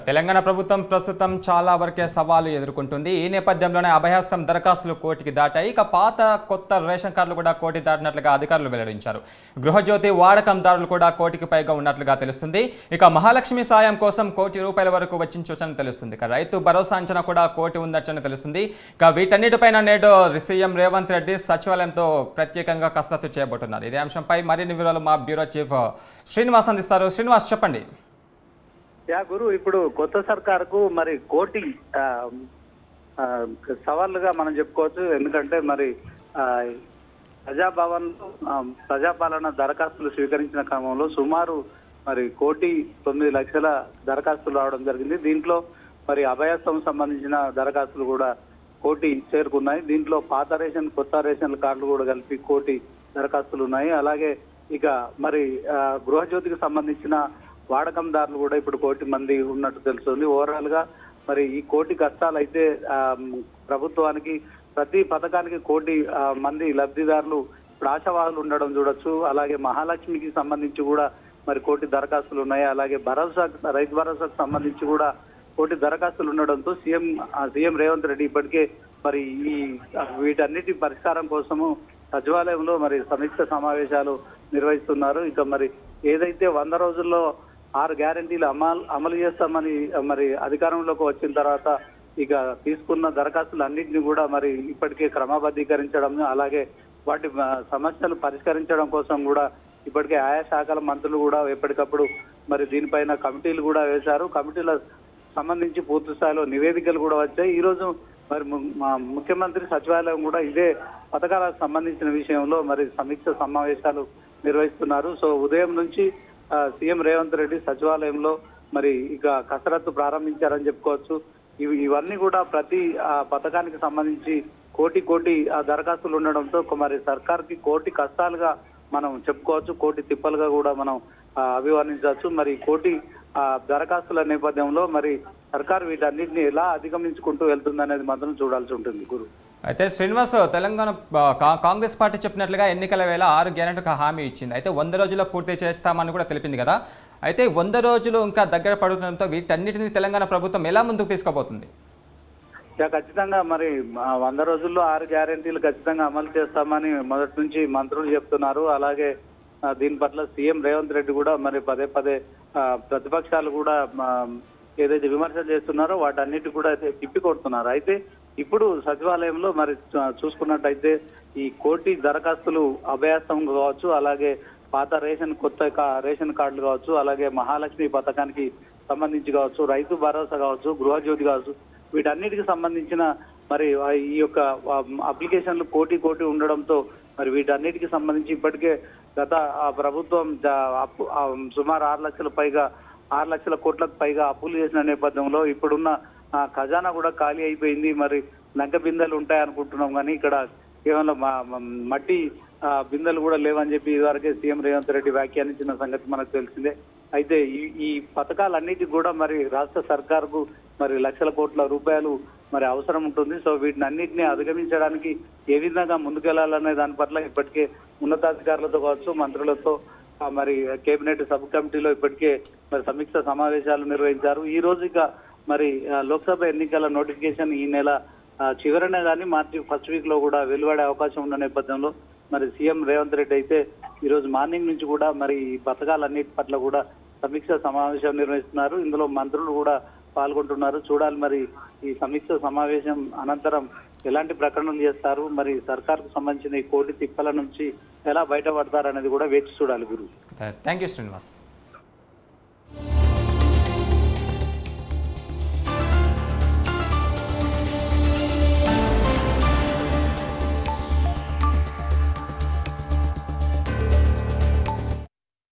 తెలంగాణ ప్రభుత్వం ప్రస్తుతం చాలా వరకే సవాలు ఎదుర్కొంటుంది. ఈ నేపథ్యంలోనే అభయహస్తం దరఖాస్తులు కోటికి దాటాయి. ఇక పాత కొత్త రేషన్ కార్డులు కూడా కోటి దాటినట్లుగా అధికారులు వెల్లడించారు. గృహజ్యోతి వాడకందారులు కూడా కోటికి పైగా ఉన్నట్లుగా తెలుస్తుంది. ఇక మహాలక్ష్మి సాయం కోసం ₹1,00,00,000 వరకు వచ్చించొచ్చని తెలుస్తుంది. ఇక రైతు భరోసా అంచనా కూడా కోటి ఉందచ్చని తెలుస్తుంది. ఇక వీటన్నిటిపైన నేడు సీఎం రేవంత్ రెడ్డి సచివాలయంతో ప్రత్యేకంగా కసరత్తు చేయబోతున్నారు. ఇదే అంశంపై మరిన్ని వివరాలు మా బ్యూరో చీఫ్ శ్రీనివాస్ అందిస్తారు. శ్రీనివాస్, చెప్పండి. గురు, ఇప్పుడు కొత్త సర్కారుకు మరి కోటి సవాళ్ళుగా మనం చెప్పుకోవచ్చు. ఎందుకంటే మరి ప్రజాభవన్ ప్రజాపాలన దరఖాస్తులు స్వీకరించిన క్రమంలో సుమారు మరి 1,09,00,000 దరఖాస్తులు రావడం జరిగింది. దీంట్లో మరి అభయస్థం సంబంధించిన దరఖాస్తులు కూడా కోటి చేరుకున్నాయి. దీంట్లో పాత రేషన్ కొత్త రేషన్ కార్డులు కూడా కలిపి కోటి దరఖాస్తులు ఉన్నాయి. అలాగే ఇక మరి గృహజ్యోతికి సంబంధించిన వాడకందారులు కూడా ఇప్పుడు 1,00,00,000 మంది ఉన్నట్టు తెలుస్తుంది. ఓవరాల్ గా మరి ఈ కోటి కష్టాలు అయితే ప్రభుత్వానికి ప్రతి పథకానికి 1,00,00,000 మంది లబ్ధిదారులు ఇప్పుడు ఆశావాహులు ఉండడం చూడొచ్చు. అలాగే మహాలక్ష్మికి సంబంధించి కూడా మరి 1,00,00,000 దరఖాస్తులు ఉన్నాయి. అలాగే భరోసా రైతు భరోసాకు సంబంధించి కూడా 1,00,00,000 దరఖాస్తులు ఉండడంతో సీఎం రేవంత్ రెడ్డి ఇప్పటికే మరి వీటన్నిటి పరిష్కారం కోసము సచివాలయంలో మరి సమీక్ష సమావేశాలు నిర్వహిస్తున్నారు. ఇక మరి ఏదైతే 100 రోజుల్లో 6 గ్యారెంటీలు అమలు చేస్తామని మరి అధికారంలోకి వచ్చిన తర్వాత ఇక తీసుకున్న దరఖాస్తులు అన్నింటినీ కూడా మరి ఇప్పటికే క్రమబద్ధీకరించడం, అలాగే వాటి సమస్యలు పరిష్కరించడం కోసం కూడా ఇప్పటికే ఆయా శాఖల మంత్రులు కూడా ఎప్పటికప్పుడు మరి దీనిపైన కమిటీలు కూడా వేశారు. కమిటీల సంబంధించి పూర్తి స్థాయిలో నివేదికలు కూడా వచ్చాయి. ఈ రోజు మరి ముఖ్యమంత్రి సచివాలయం కూడా ఇదే పథకాలకు సంబంధించిన విషయంలో మరి సమీక్ష సమావేశాలు నిర్వహిస్తున్నారు. సో ఉదయం నుంచి సీఎం రేవంత్ రెడ్డి సచివాలయంలో మరి ఇక కసరత్తు ప్రారంభించారని చెప్పుకోవచ్చు. ఇవన్నీ కూడా ప్రతి పథకానికి సంబంధించి కోటి దరఖాస్తులు ఉండడంతో మరి సర్కార్కి కోటి కష్టాలుగా మనం చెప్పుకోవచ్చు, కోటి తిప్పలుగా కూడా మనం అభివర్ణించవచ్చు. మరి కోటి దరఖాస్తుల నేపథ్యంలో మరి సర్కార్ వీటన్నిటిని ఎలా అధిగమించుకుంటూ వెళ్తుందనేది మాత్రం చూడాల్సి ఉంటుంది. గురు అయితే శ్రీనివాస్, తెలంగాణ కాంగ్రెస్ పార్టీ చెప్పినట్లుగా ఎన్నికల వేళ 6 గ్యారెంటీలకు హామీ ఇచ్చింది. అయితే 100 రోజుల్లో పూర్తి చేస్తామని కూడా తెలిపింది కదా. అయితే 100 రోజులు ఇంకా దగ్గర పడుతుండటంతో వీటన్నిటిని తెలంగాణ ప్రభుత్వం ఎలా ముందుకు తీసుకోబోతుంది? ఖచ్చితంగా మరి 100 రోజుల్లో 6 గ్యారెంటీలు ఖచ్చితంగా అమలు చేస్తామని మొదటి నుంచి మంత్రులు చెప్తున్నారు. అలాగే దీని పట్ల సీఎం రేవంత్ రెడ్డి కూడా మరి పదే ప్రతిపక్షాలు కూడా ఏదైతే విమర్శలు చేస్తున్నారో వాటన్నిటి కూడా తిప్పికొడుతున్నారు. అయితే ఇప్పుడు సచివాలయంలో మరి చూసుకున్నట్టయితే ఈ కోటి దరఖాస్తులు అభయస్థం కావచ్చు, అలాగే పాత కొత్త రేషన్ కార్డులు కావచ్చు, అలాగే మహాలక్ష్మి పథకానికి సంబంధించి కావచ్చు, రైతు భరోసా కావచ్చు, గృహజ్యోతి కావచ్చు, వీటన్నిటికి సంబంధించిన మరి ఈ యొక్క అప్లికేషన్లు కోటి ఉండడంతో మరి వీటన్నిటికి సంబంధించి ఇప్పటికే గత ప్రభుత్వం సుమారు 6 లక్షల కోట్లకు పైగా అప్పులు చేసిన నేపథ్యంలో ఇప్పుడున్న ఖజానా కూడా ఖాళీ అయిపోయింది. మరి లంక బిందెలు ఉంటాయి అనుకుంటున్నాం, కానీ ఇక్కడ కేవలం మట్టి బిందెలు కూడా లేవని చెప్పి ఇదివరకే సీఎం రేవంత్ రెడ్డి వ్యాఖ్యానించిన సంగతి మనకు తెలిసిందే. అయితే ఈ పథకాలన్నిటికీ కూడా మరి రాష్ట్ర సర్కారుకు మరి లక్షల కోట్ల రూపాయలు మరి అవసరం ఉంటుంది. సో వీటిని అన్నింటినీ అధిగమించడానికి ఏ విధంగా ముందుకెళ్లాలనే దాని పట్ల ఇప్పటికే ఉన్నతాధికారులతో కావచ్చు, మంత్రులతో మరి కేబినెట్ సబ్ కమిటీలో ఇప్పటికే మరి సమీక్ష సమావేశాలు నిర్వహించారు. ఈ రోజు ఇక మరి లోక్సభ ఎన్నికల నోటిఫికేషన్ ఈ నెల చివరనే కానీ మార్చి ఫస్ట్ వీక్ లో కూడా వెలువడే అవకాశం ఉన్న నేపథ్యంలో మరి సీఎం రేవంత్ రెడ్డి అయితే ఈ రోజు మార్నింగ్ నుంచి కూడా మరి ఈ పథకాలన్నిటి పట్ల కూడా సమీక్ష సమావేశం నిర్వహిస్తున్నారు. ఇందులో మంత్రులు కూడా పాల్గొంటున్నారు. చూడాలి మరి ఈ సమీక్ష సమావేశం అనంతరం ఎలాంటి ప్రకటనలు చేస్తారు, మరి సర్కార్కు సంబంధించిన ఈ కోటి తిప్పల నుంచి ఎలా బయటపడతారనేది కూడా వేచి చూడాలి. గురు, థ్యాంక్ యూ శ్రీనివాస్.